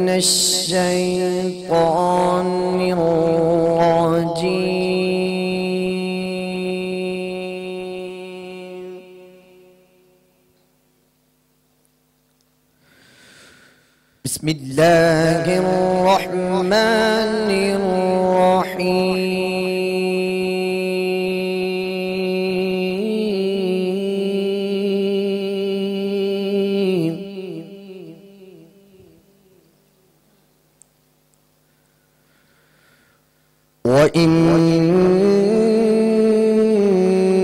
मिनश्शैतानिर्रजीम। बिस्मिल्लाहिर्रहमानिर्रहीम।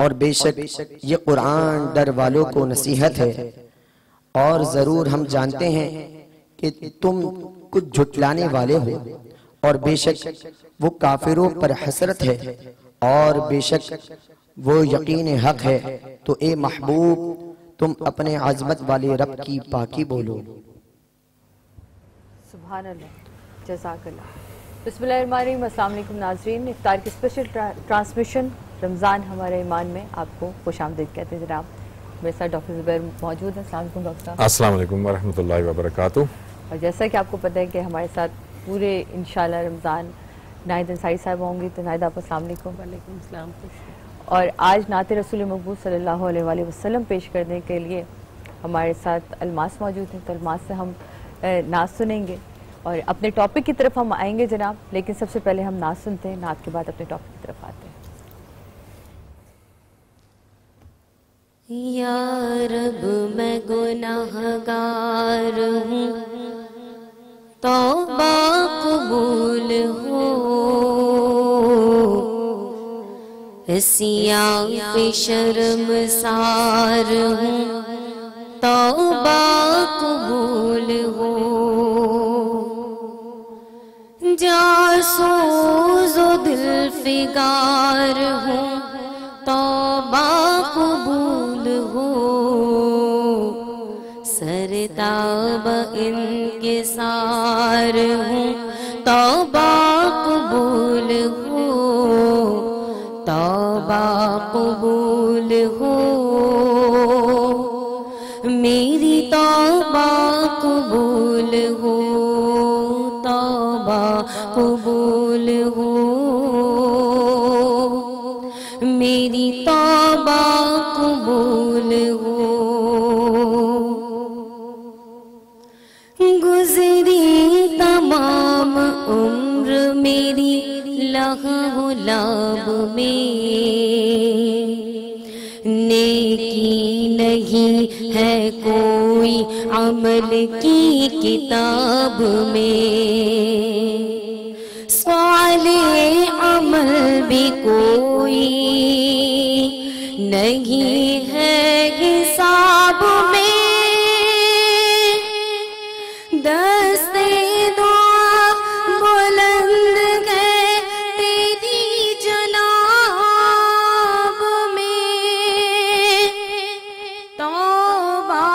और बेशक ये कुरान डर वालों को नसीहत है और ज़रूर हम जानते हैं कि तुम कुछ झुटलाने वाले हो और बेशक वो काफिरों पर हसरत है और बेशक वो यकीन हक है। तो ए महबूब तुम अपने अज़मत वाले रब की पाकी बोलो। सुभान अल्लाह, जज़ाकल्लाह। बिस्मिल्लाहिर्रहमानिर्रहीम। अस्सलाम वालेकुम नाज़रीन, इफ्तार की स्पेशल ट्रांसमिशन रमज़ान हमारे ईमान में आपको खुशामदीद कहते हैं। जनाब मेरे साथ डॉक्टर ज़ुबैर मौजूद हैं। अस्सलाम वालेकुम डॉक्टर साहब। अस्सलाम वालेकुम वरहमतुल्लाहि वबरकातुहू। और जैसा कि आपको पता है कि हमारे साथ पूरे इंशाल्लाह रमज़ान नाहिद अंसारी साहब होंगी। तो नाहिद आप अस्सलाम वालेकुम। वालेकुम सलाम। और आज नात रसूल मकबूल सल्लल्लाहु अलैहि वसल्लम पेश करने के लिए हमारे साथ अलमास मौजूद हैं। तो अलमास से हम नात सुनेंगे और अपने टॉपिक की तरफ हम आएंगे जनाब। लेकिन सबसे पहले हम नात सुनते हैं, नात के बाद अपने टॉपिक की तरफ आते हैं। या रब मैं गुनाहगार हूँ, तौबा कबूल हो, सिया पे शर्मसार हूँ, तौबा कबूल हो। जासूज़ो दिल फिगार हूँ, तौबा कबूल हो। सरताब इनके सार हूँ, तौबा कबूल हो, तौबा कबूल हो। मेरी तौबा कबूल हो, तौबा कबूल हो। मेरी तौबा कबूल हो। गुज़री तमाम उम्र मेरी लहू लाब में, नहीं है कोई अमल की किताब में, साले अमल भी कोई नहीं है हिसाब में। दस्ते दुआ बुलंद है तेरी जनाब में, तौबा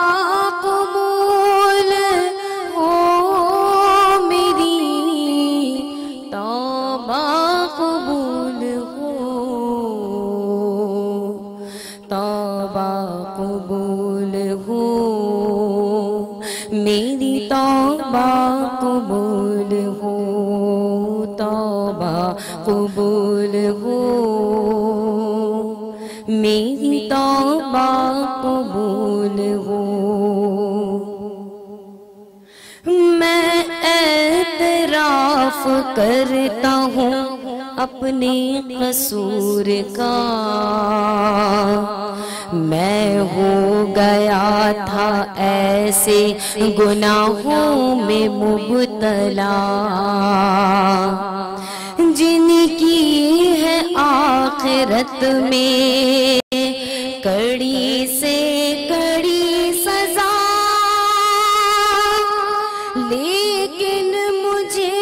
कबूल हो मेरी, तौबा कबूल हो, तौबा कबूल हो मेरी, तौबा कबूल हो, तौबा कबूल हो मेरी, तौबा कबूल हो। मैं एतराफ करता हूँ अपने कसूर का, मैं हो गया था ऐसे गुनाहों में मुब्तला, जिनकी है आखिरत में कड़ी से कड़ी सजा, लेकिन मुझे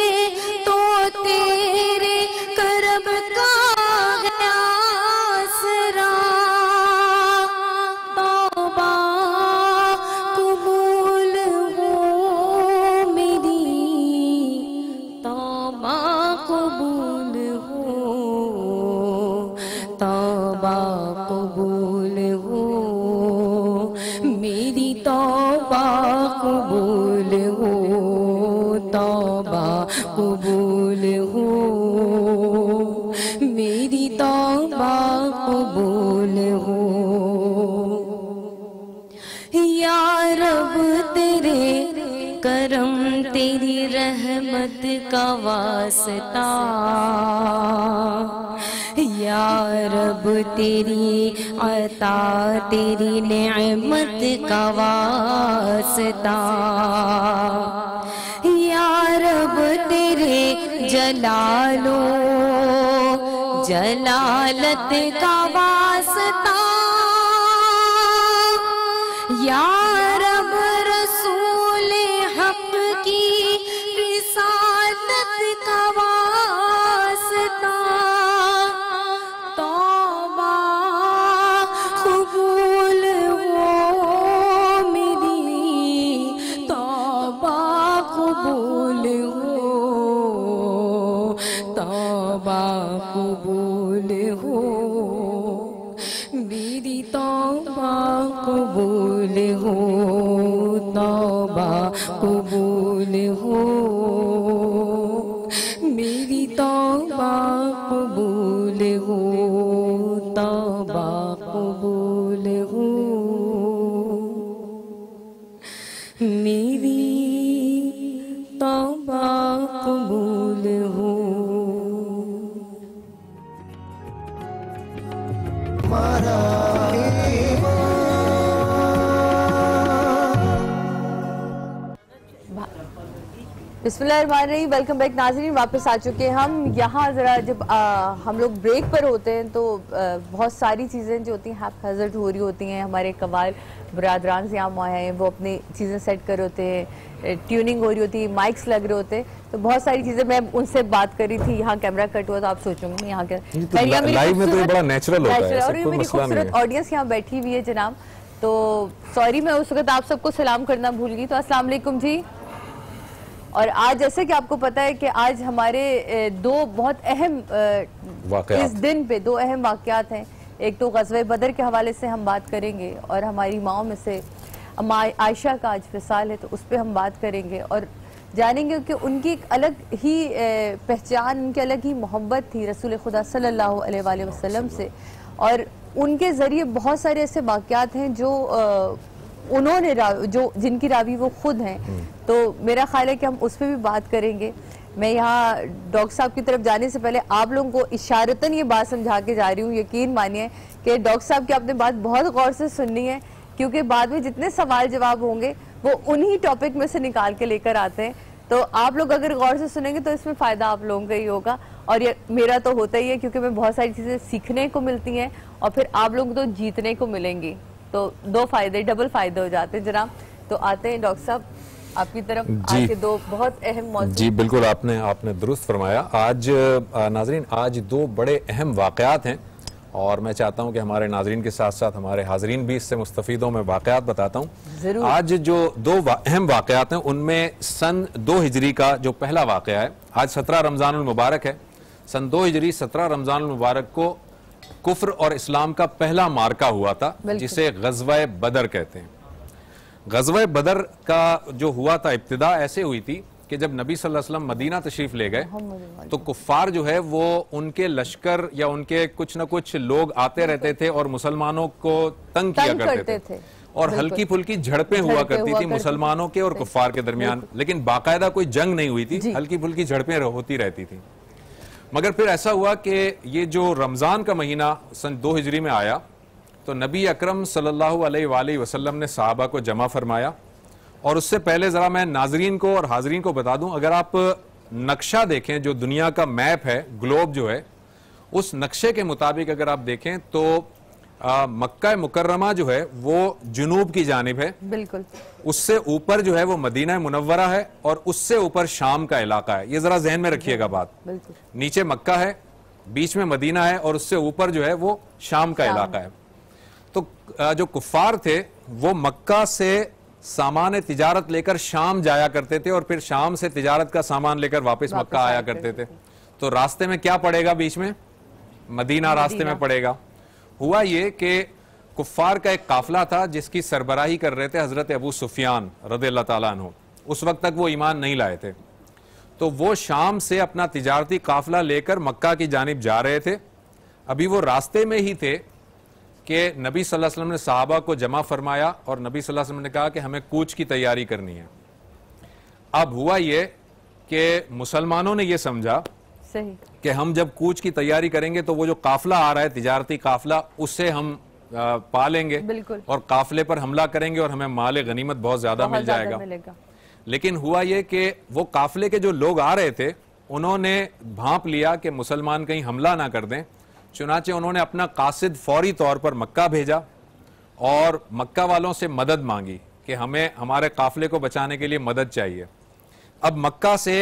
तो तेरे करब का है आसरा, तौबा कबूल हो मेरी, तौबा कबूल हो, तौबा कबूल हो मेरी, तौबा कबूल हो, तौबा कबूल हो मेरी, तौबा कबूल हो। या रब तेरे करम तेरी रहमत का वास्ता, या रब तेरी अता तेरी नेमत का वास्ता, या रब तेरे जलालो जलालत का वास्ता, या रब रसूल हक की रिसालत का वास्ता, तौबा कबूल हो मेरी, तौबा कबूल हो, तौबा कबूल हो मेरी, तौबा कबूल हो, तौबा कबूल हो मेरी, तौबा कबूल हो, तौबा कबूल हो मेरी, तौबा कबूल हो। बिस्मिल्लाहिर्रहमानिर्रहीम। वेलकम बैक नाज़रीन, वापस आ चुके हैं हम यहाँ। ज़रा जब हम लोग ब्रेक पर होते हैं तो बहुत सारी चीज़ें जो होती हैं हैज़र्ड हो रही होती हैं। हमारे कबाल बरादरान से यहाँ आए हैं, वो अपनी चीज़ें सेट कर होते हैं, ट्यूनिंग हो रही होती है, माइक्स लग रहे होते हैं, तो बहुत सारी चीज़ें मैं उनसे बात कर रही थी। यहाँ कैमरा कट हुआ तो आप सोचोगे यहाँ क्या लाइव में तो ये बड़ा नेचुरल होता है, और मेरी खूबसूरत ऑडियंस यहाँ बैठी हुई है जनाब। तो सॉरी, मैं उस वक्त आप सबको सलाम करना भूल गई। तो अस्सलाम वालेकुम जी। और आज जैसे कि आपको पता है कि आज हमारे दो बहुत अहम इस दिन पे दो अहम वाक़यात हैं। एक तो ग़ज़वे बदर के हवाले से हम बात करेंगे और हमारी माओं में से आयशा का आज विसाल है, तो उस पर हम बात करेंगे और जानेंगे कि उनकी एक अलग ही पहचान, उनकी अलग ही मोहब्बत थी रसूल खुदा सल्लल्लाहु अलैहि वसल्लम से। और उनके ज़रिए बहुत सारे ऐसे वाक़यात हैं जो उन्होंने जो जिनकी रावी वो खुद हैं। तो मेरा ख्याल है कि हम उस पर भी बात करेंगे। मैं यहाँ डॉक्टर साहब की तरफ जाने से पहले आप लोगों को इशारतन ये बात समझा के जा रही हूँ। यकीन मानिए कि डॉक्टर साहब की आपने बात बहुत गौर से सुननी है क्योंकि बाद में जितने सवाल जवाब होंगे वो उन्हीं टॉपिक में से निकाल के लेकर आते हैं। तो आप लोग अगर गौर से सुनेंगे तो इसमें फायदा आप लोगों का ही होगा, और ये मेरा तो होता ही है क्योंकि मैं बहुत सारी चीजें सीखने को मिलती हैं और फिर आप लोगों को तो जीतने को मिलेंगी, तो दो फायदे, डबल फायदे हो जाते हैं जनाब। तो आते हैं डॉक्टर साहब आपकी तरफ, आज के दो बहुत अहम मौजूद। जी बिल्कुल, आपने दुरुस्त फरमाया। आज नाजरीन, आज दो बड़े अहम वाकयात हैं और मैं चाहता हूं कि हमारे नाजरीन के साथ साथ हमारे हाजरीन भी इससे मुस्तफीद हों। मैं वाकयात बताता हूं। आज जो दो अहम वाकयात हैं उनमें सन 2 हिजरी का जो पहला वाकया है, आज 17 रमजानुल मुबारक है। सन 2 हिजरी 17 रमजानुल मुबारक को कुफ्र और इस्लाम का पहला मार्का हुआ था, जिसे गज़वा बदर कहते हैं। गज़वा बदर का जो हुआ था, इब्तिदा ऐसे हुई थी कि जब नबी सल्लल्लाहु अलैहि वसल्लम मदीना तशरीफ ले गए तो कुफ्फार जो है वो उनके लश्कर या उनके कुछ न कुछ लोग आते रहते थे और मुसलमानों को तंग किया करते थे और हल्की फुल्की झड़पें हुआ करती थी मुसलमानों के और कुफ्फार के दरमियान, लेकिन बाकायदा कोई जंग नहीं हुई थी, हल्की फुल्की झड़पें होती रहती थी। मगर फिर ऐसा हुआ कि ये जो रमजान का महीना सन 2 हिजरी में आया तो नबी अकरम सल्लल्लाहु अलैहि वसल्लम ने सहाबा को जमा फरमाया। और उससे पहले जरा मैं नाजरीन को और हाजरीन को बता दूं, अगर आप नक्शा देखें जो दुनिया का मैप है, ग्लोब जो है, उस नक्शे के मुताबिक अगर आप देखें तो मक्का मुकर्रमा जो है वो जुनूब की जानिब है, बिल्कुल। उससे ऊपर जो है वो मदीना मुनव्वरा है और उससे ऊपर शाम का इलाका है। ये जरा जहन में रखिएगा बात। नीचे मक्का है, बीच में मदीना है और उससे ऊपर जो है वो शाम का इलाका है। तो जो कुफ्फार थे वो मक्का से सामान तिजारत लेकर शाम जाया करते थे और फिर शाम से तिजारत का सामान लेकर वापस मक्का आया करते थे। तो रास्ते में क्या पड़ेगा? बीच में मदीना रास्ते में पड़ेगा। हुआ ये कि कुफ्फार का एक काफिला था जिसकी सरबराही कर रहे थे हजरत अबू सुफियान रज़ियल्लाहु ताला अन्हु। उस वक्त तक वो ईमान नहीं लाए थे, तो वो शाम से अपना तिजारती काफिला लेकर मक्का की जानिब जा रहे थे। अभी वो रास्ते में ही थे कि नबी सल्लल्लाहु अलैहि वसल्लम ने सहाबा को जमा फरमाया और नबी सल्लल्लाहु अलैहि वसल्लम ने कहा कि हमें कूच की तैयारी करनी है। अब हुआ ये कि मुसलमानों ने ये समझा सही कि हम जब कूच की तैयारी करेंगे तो वो जो काफिला आ रहा है तिजारती काफिला, उससे हम पा लेंगे और काफिले पर हमला करेंगे और हमें माल गनीमत बहुत ज्यादा मिल जाएगा। लेकिन हुआ ये कि वो काफिले के जो लोग आ रहे थे उन्होंने भांप लिया कि मुसलमान कहीं हमला ना कर दें, चुनाचे उन्होंने अपना कासिद फौरी तौर पर मक्का भेजा और मक्का वालों से मदद मांगी कि हमें हमारे काफिले को बचाने के लिए मदद चाहिए। अब मक्का से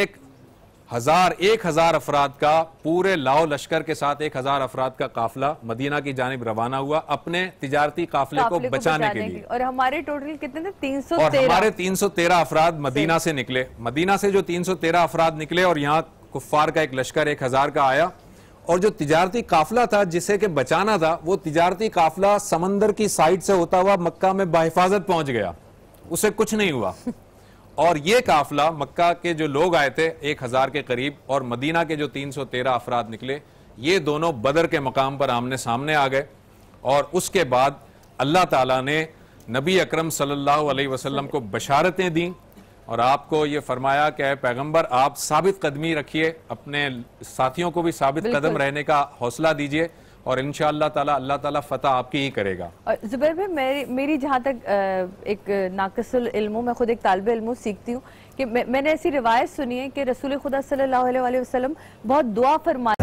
1000 अफराद का पूरे लाओ लश्कर के साथ 1000 अफराद का काफिला मदीना की जानिब रवाना हुआ अपने तिजारती काफिले को बचाने के लिए। और हमारे टोटल कितने थे? 313। और हमारे 313 अफराद मदीना से निकले। मदीना से जो 313 अफराद निकले और यहाँ कुफ्फार का एक लश्कर 1000 का आया और जो तिजारती काफिला था जिसे के बचाना था, वो तिजारती काफिला समंदर की साइड से होता हुआ मक्का में बाहिफाजत पहुंच गया, उसे कुछ नहीं हुआ। और ये काफिला मक्का के जो लोग आए थे 1000 के करीब और मदीना के जो 313 अफराद निकले, ये दोनों बदर के मकाम पर आमने सामने आ गए। और उसके बाद अल्लाह ताला ने नबी अकरम सल्लल्लाहु अलैहि वसल्लम को बशारतें दी और आपको ये फरमाया कि पैगंबर आप साबित कदमी रखिए, अपने साथियों को भी साबित कदम रहने का हौसला दीजिए और इंशाअल्लाह ताला अल्लाह ताला फतह आपकी ही करेगा। जुबैर भाई, मेरी जहाँ तक एक नाक़िसुल इल्म, मैं खुद एक तालिब इल्म सीखती हूँ कि मैंने ऐसी रिवायत सुनी है कि रसूल खुदा सल्लल्लाहु अलैहि वसल्लम बहुत दुआ फरमाते।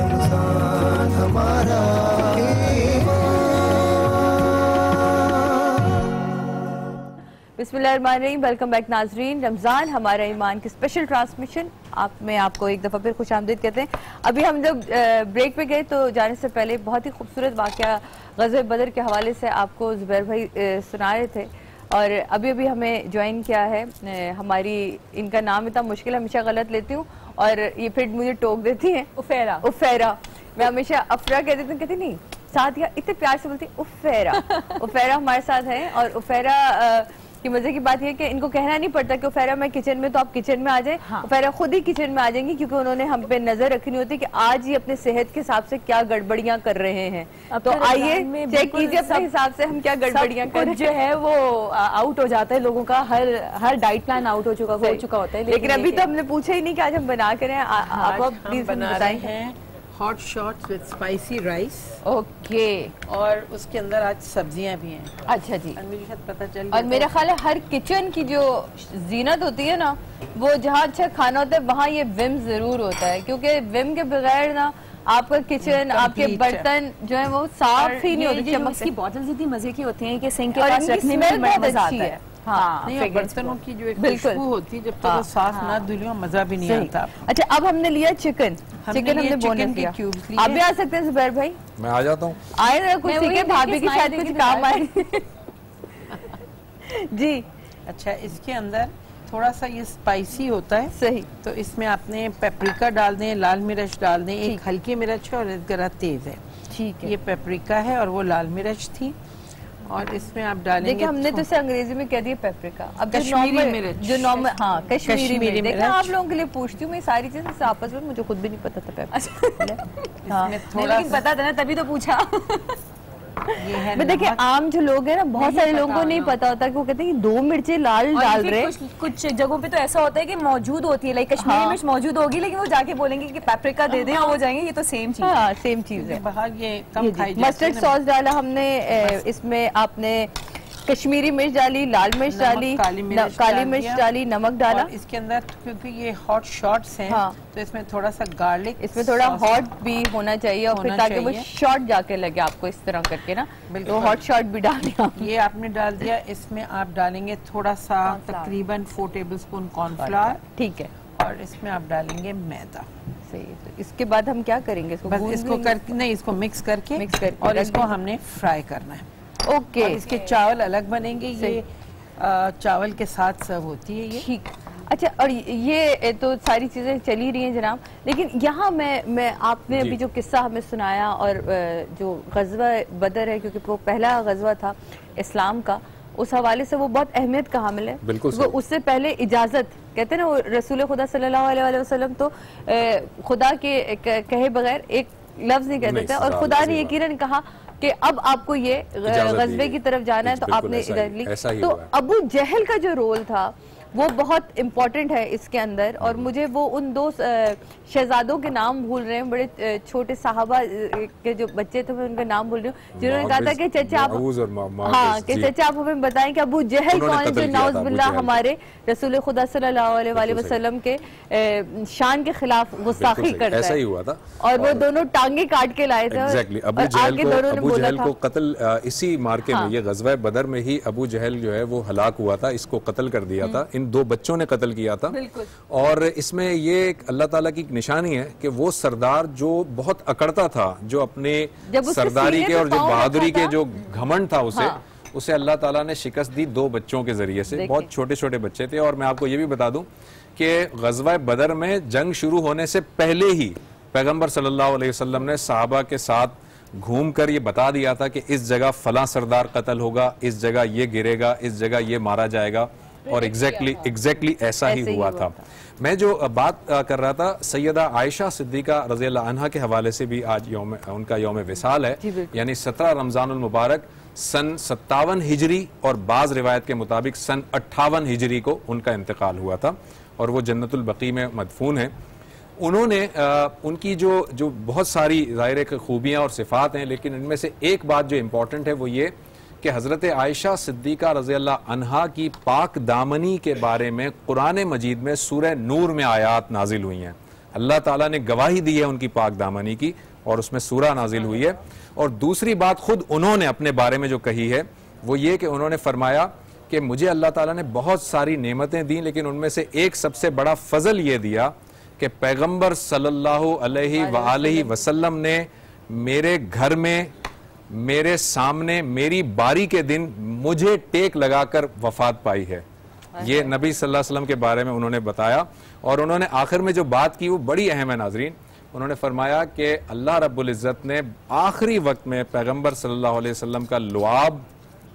बिस्मिल्लाहिर्रहमानिर्रहीम, वेलकम बैक नाजरीन। रमज़ान हमारा ईमान की स्पेशल ट्रांसमिशन में आपको एक दफ़ा फिर खुश आमदीद कहते हैं। अभी हम जब ब्रेक पे गए तो जाने से पहले बहुत ही खूबसूरत वाक़या ग़ज़वा बदर के हवाले से आपको ज़ुबैर भाई सुना रहे थे और अभी अभी हमें ज्वाइन किया है हमारी, इनका नाम इतना मुश्किल हमेशा गलत लेती हूँ और ये फिर मुझे टोक देती हैं, उफ़ैरा। मैं हमेशा अफरा कह देती हूँ, कहती नहीं, साथ या इतने प्यार से बोलती उफ़ैरा हमारे साथ है। और उफ़ैरा कि मजे की बात यह कि इनको कहना नहीं पड़ता कि उफ़ैरा मैं किचन में, तो आप किचन में आ जाएं। हाँ। उफ़ैरा खुद ही किचन में आ जाएंगी क्योंकि उन्होंने हम पे नजर रखनी होती है कि आज ही अपने सेहत के हिसाब से क्या गड़बड़ियां कर रहे हैं। तो आइए चेक कीजिए अपने हिसाब से हम क्या गड़बड़ियां कर रहे हैं। जो है वो आउट हो जाता है, लोगों का हर डाइट प्लान आउट हो चुका होता है। लेकिन अभी तो हमने पूछा ही नहीं कि आज हम बना कर आप प्लीज बताएं। Hot shots with spicy rice okay. और उसके अंदर आज सब्जियां भी हैं। अच्छा जी। और मुझे शायद पता चल और मेरा ख्याल है हर किचन की जो जीनत होती है ना, वो जहाँ अच्छा खाना होता है वहाँ ये विम जरूर होता है, क्योंकि विम के बगैर ना आपका किचन, आपके बर्तन जो है वो साफ ही नहीं होते। चमक इसकी बॉटल्स इतनी मजे की होती हैं कि सिंक के और पास इनकी रखने में स्मेल बड़ा बहुत मजा अच्छी आता है। है। हाँ, नहीं, और बर्तनों की जो एक बिल्कुल। खुशबू होती है जब तक वो साफ ना धुली मजा भी नहीं सही। आता। अच्छा, अब हमने लिया चिकन, चिकन हमने बोनस के लिया। क्यूब्स लिए। आप भी आ सकते हैं जुबैर भाई, मैं आ जाता हूँ। आए ना कुछ मैं वही सीखे, देख के भाभी के smile साथ देख कुछ के काम जुबैर आए। जी अच्छा, इसके अंदर थोड़ा सा ये स्पाइसी होता है, सही। तो इसमें आपने पेपरिका डाल दें, लाल मिर्च डाल दें, एक हल्की मिर्च है और एक जरा तेज है। ठीक है। ये पेपरिका है और वो लाल मिर्च थी। और इसमें आप डालेंगे, देखिए हमने तो इसे अंग्रेजी में कह दिया पेपरिका। अब कश्मीरी मिर्च। जो नॉर्मल, हाँ कश्मीरी कश्मीरी मिर्च। देखिए मिर्च। आप लोगों के लिए पूछती हूँ मैं सारी चीजें आपस में, मुझे खुद भी नहीं पता था पेपरिका। हाँ। इसमें नहीं, थोड़ा लेकिन पता था ना, तभी तो पूछा। ये है मैं देखिए नमक। आम जो लोग हैं ना, बहुत नहीं सारे पता लोगों को नहीं होना। पता होता कि वो कहते हैं कि 2 मिर्चें लाल और डाल फिर रहे। कुछ जगहों पे तो ऐसा होता है कि मौजूद होती है, लाइक कश्मीरी हाँ। मिर्च मौजूद होगी, लेकिन वो जाके बोलेंगे कि पेपरिका दे दें और वो जाएंगे, ये तो सेम चीज है। हाँ सेम चीज है। बाहर ये कम खाई जाती मस्टर्ड है। सॉस डाला हमने, इसमें आपने कश्मीरी मिर्च डाली, लाल मिर्च नमक, डाली, काली मिर्च काली डाल मिर्च दिया। डाली, नमक डाला। और इसके अंदर क्योंकि ये हॉट शॉट्स हैं, हाँ। तो इसमें थोड़ा सा गार्लिक, इसमें थोड़ा हॉट भी होना चाहिए, और फिर होना ताकि वो चाहिए। शॉट जाके लगे आपको इस तरह करके ना, तो बिल्कुल। हॉट शॉट भी डालने आप। ये आपने डाल दिया। इसमें आप डालेंगे थोड़ा सा तकरीबन 4 टेबलस्पून कॉर्नफ्लावर, ठीक है, और इसमें आप डालेंगे मैदा। सही है। तो इसके बाद हम क्या करेंगे, इसको बस भून इसको लेंगे? करके नहीं, इसको मिक्स करके और रख इसको देंगे। हमने फ्राई करना है। ओके, और इसके चावल अलग बनेंगे। ये चावल के साथ सर्व होती है ये। ठीक। अच्छा, और ये तो सारी चीजें चली रही हैं जनाब, लेकिन यहाँ मैं आपने जी। अभी जो किस्सा हमें सुनाया, और जो गज़वा बदर है, क्योंकि वो पहला गज़वा था इस्लाम का, उस हवाले से वो बहुत अहमियत का हामिल है। बिल्कुल वो सही। उससे पहले इजाजत, कहते हैं ना वो रसूल खुदा सल्लल्लाहु अलैहि वसल्लम तो खुदा के कहे बगैर एक लफ्ज नहीं कहते नहीं, थे, और सही खुदा बात ने है। यकीनन कहा कि अब आपको ये गज़वे की तरफ जाना है, तो बिल्कुल आपने ऐसा इधर ही- ली। ऐसा ही तो हुआ है। अबू जहल का जो रोल था वो बहुत इम्पोर्टेंट है इसके अंदर, और मुझे वो उन 2 शहजादों के नाम भूल रहे हैं, बड़े छोटे साहबा के जो बच्चे थे, मैं उनका नाम भूल रही हूँ, जिन्होंने कहा था कि चचा आप, हाँ कि चचा आप हमें बताएं कि अबू जहल उन्होंने कौन है कत्ल जो किया था नाउज़ अबू बिल्लाह जहल। हमारे रसूल खुदा सल्लल्लाहु अलैहि वसल्लम के शान के खिलाफ गुस्ताखी करता ऐसा ही है, हुआ था। और वो दोनों टांगे काट के लाए थे। एग्जैक्टली। और अबू जहल आके दोनों ने को बोला था, कत्ल इसी मार्के हाँ। में, ये गज़वा बदर में ही अबू जहल जो है वो हलाक हुआ था, इसको कत्ल कर दिया था। इन 2 बच्चों ने कत्ल किया था। और इसमें ये एक अल्लाह ताला की एक निशानी है कि वो सरदार जो बहुत अकड़ता था, जो अपने जब उसके सरदारी सीने के पे और जो पाँव बहादुरी रखा के था, जो घमंड था उसे, हाँ। उसे अल्लाह ताला ने शिकस्त दी 2 बच्चों के जरिए से। देखिए। बहुत छोटे छोटे बच्चे थे। और मैं आपको ये भी बता दूं कि गज़वा बदर में जंग शुरू होने से पहले ही पैगंबर सल्लल्लाहु अलैहि वसल्लम ने सहाबा के साथ घूमकर ये बता दिया था कि इस जगह फलां सरदार कत्ल होगा, इस जगह ये गिरेगा, इस जगह ये मारा जाएगा। और एग्जैक्टली ऐसा ही हुआ था। मैं जो बात कर रहा था, सैयदा आयशा सिद्दीका रज़ी अल्लाह अन्हा के हवाले से भी आज उनका यौम विसाल है, यानी 17 रमजानुल मुबारक सन 57 हिजरी और बाज रिवायत के मुताबिक सन 58 हिजरी को उनका इंतकाल हुआ था, और वो जन्नतुल बकी में मदफून है। उन्होंने उनकी जो बहुत सारी ज़ाहिर खूबियाँ और सिफ़ात हैं, लेकिन इनमें से एक बात जो इम्पोर्टेंट है वो ये कि हज़रत आयशा सिद्दीका रज़ी अल्लाह अन्हा की पाक दामनी के बारे में कुरान मजीद में सूरह नूर में आयात नाजिल हुई हैं। अल्लाह ताला ने गवाही दी है उनकी पाक दामनी की, और उसमें सूरह नाजिल हुई है। और दूसरी बात खुद उन्होंने अपने बारे में जो कही है वो ये कि उन्होंने फरमाया कि मुझे अल्लाह ताला ने बहुत सारी नेमतें दी, लेकिन उनमें से एक सबसे बड़ा फजल ये दिया कि पैगंबर सल्लल्लाहु अलैहि वसल्लम ने मेरे घर में, मेरे सामने, मेरी बारी के दिन मुझे टेक लगाकर वफात पाई है। ये नबी सल्लल्लाहु अलैहि वसल्लम के बारे में उन्होंने बताया। और उन्होंने आखिर में जो बात की वो बड़ी अहम है नाजरीन। उन्होंने फरमाया कि अल्लाह रब्बुल इज़्ज़त ने आखिरी वक्त में पैगंबर सल्लल्लाहु अलैहि वसल्लम का लुआब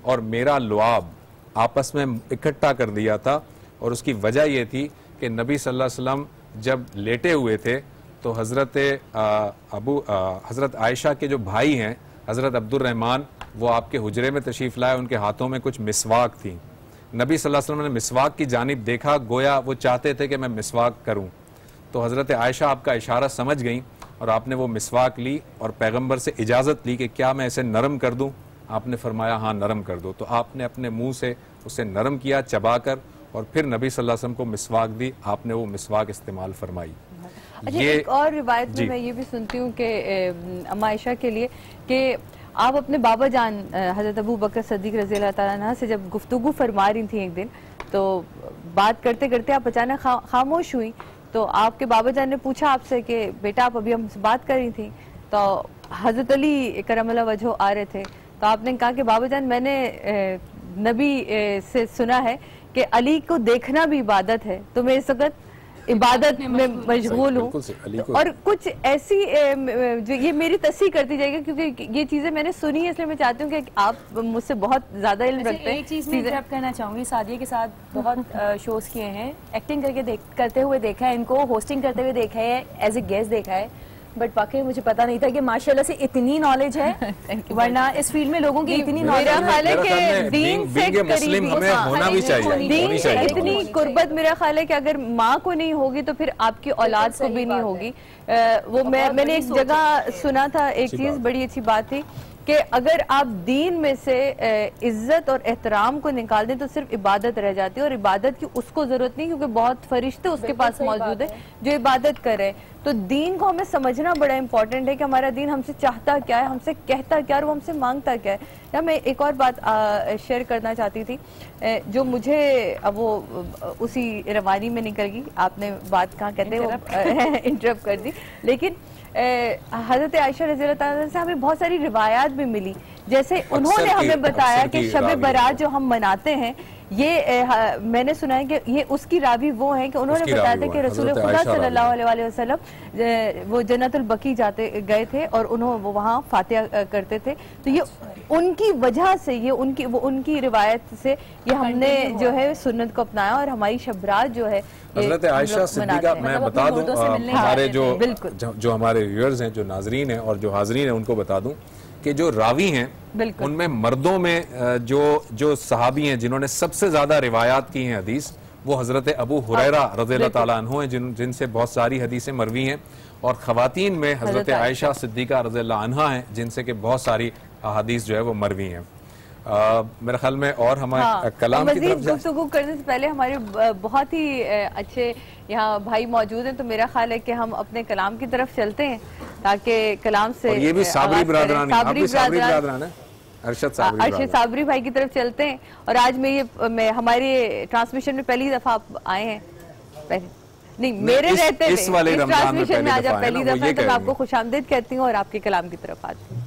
और मेरा लुआब आपस में इकट्ठा कर दिया था, और उसकी वजह ये थी कि नबी सल्लल्लाहु अलैहि वसल्लम जब लेटे हुए थे तो हज़रत आयशा के जो भाई हैं हज़रत अब्दुर्रहमान, वो आपके हुजरे में तशरीफ़ लाए, उनके हाथों में कुछ मिसवाक थी। नबी सल्लल्लाहु अलैहि वसल्लम ने मिसवाक की जानिब देखा, गोया वो चाहते थे कि मैं मिसवाक करूं, तो हज़रत आयशा आपका इशारा समझ गई और आपने वो मिसवाक ली और पैगंबर से इजाज़त ली कि क्या मैं इसे नरम कर दूं? आपने फरमाया हाँ नरम कर दो। तो आपने अपने मुंह से उसे नरम किया चबाकर और फिर नबी सल्लल्लाहु अलैहि वसल्लम को मिसवाक दी, आपने वो मिसवाक इस्तेमाल फरमाई। अच्छा, एक और रिवायत में मैं ये भी सुनती हूँ कि अम्मा आयशा के लिए कि आप अपने बाबा जान हज़रत अबू बकर सद्दीक़ रज़ी अल्लाह ताला अन्हु से जब गुफ्तगू फरमा रही थी एक दिन, तो बात करते करते आप अचानक खामोश हुई, तो आपके बाबा जान ने पूछा आपसे कि बेटा आप अभी हमसे बात कर रही थी, तो हज़रत अली करमल्लाहु वजहू आ रहे थे, तो आपने कहा कि बाबा जान मैंने नबी से सुना है कि अली को देखना भी इबादत है, तो मैं इस वक्त इबादत में मशगूल हूँ। और कुछ ऐसी जो ये मेरी तस्दीक करती जाएगी क्योंकि ये चीजें मैंने सुनी है, इसलिए मैं चाहती हूँ कि आप मुझसे बहुत ज्यादा इल्म रखते हैं। एक चीज मैं इंटरप्ट करना चाहूंगी, सादिया के साथ बहुत शोज किए हैं, एक्टिंग करते हुए देखा है इनको, होस्टिंग करते हुए देखा है, एज ए गेस्ट देखा है, बट वाकई मुझे पता नहीं था कि माशाल्लाह से इतनी नॉलेज है, वरना इस फील्ड में लोगों की इतनी नॉलेज है। दीन से मुस्लिम हमें होना भी चाहिए, दीन से इतनी कुर्बत मेरा ख्याल है कि अगर माँ को नहीं होगी तो फिर आपकी औलाद को भी नहीं होगी। वो मैंने एक जगह सुना था, एक चीज बड़ी अच्छी बात थी कि अगर आप दीन में से इज्जत और एहतराम को निकाल दें तो सिर्फ इबादत रह जाती है, और इबादत की उसको जरूरत नहीं क्योंकि बहुत फरिश्ते उसके पास मौजूद है जो इबादत करे। तो दीन को हमें समझना बड़ा इंपॉर्टेंट है कि हमारा दीन हमसे चाहता क्या है, हमसे कहता क्या है और वो हमसे मांगता क्या है। या मैं एक और बात शेयर करना चाहती थी जो मुझे अब वो उसी रवानी में निकल गई, आपने बात कहाँ कहते हैं वो इंटरप्ट कर दी, लेकिन हजरत आयशा रज़ी अल्लाह ताला से हमें बहुत सारी रिवायात भी मिली, जैसे उन्होंने हमें बताया कि शब बारात जो हम मनाते हैं ये मैंने सुना है कि ये उसकी रावी वो है कि उन्होंने बताया था कि रसूल खुदा सल्लल्लाहु अलैहि वसल्लम वो जन्नतुल बकी गए थे और उन्होंने वो वहाँ फातिहा करते थे, तो ये उनकी वजह से, ये उनकी रिवायत से ये हमने जो है सुन्नत को अपनाया और हमारी शबरात जो है हज़रत आयशा सिद्दीक़ा। मैं बता दूं हमारे जो हमारे व्यूअर्स हैं, जो नाजरीन हैं और जो हाजरीन हैं, उनको बता दूं कि जो रावी हैं उनमें मर्दों में जो सहाबी हैं जिन्होंने सबसे ज्यादा रिवायात की हैं हदीस, वो हजरत अबू हुरैरा रज़ियल्लाहु ताला अन्हु हैं जिनसे बहुत सारी हदीसें मरवी हैं, और खवातीन में हजरत आयशा सिद्दीक़ा रज़ियल्लाहु अन्हा हैं जिनसे कि बहुत सारी हदीस जो है वो मरवी हैं। मेरे ख्याल में और हमारे कलाम की तरफ गुफ्तगू करने से पहले हमारे बहुत ही अच्छे यहाँ भाई मौजूद हैं, तो मेरा ख्याल है कि हम अपने कलाम की तरफ चलते हैं ताकि कलाम से ये भी साबरी बिरादरान है, अरशद साबरी भाई की तरफ चलते हैं। और आज मैं हमारे ट्रांसमिशन में पहली दफा आप आए हैं, नहीं मेरे रहते इस वाले ट्रांसमिशन में आज आप पहली दफा है, तो मैं आपको खुशामदीद कहती हूँ और आपके कलाम की तरफ आती हूँ।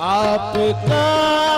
आपका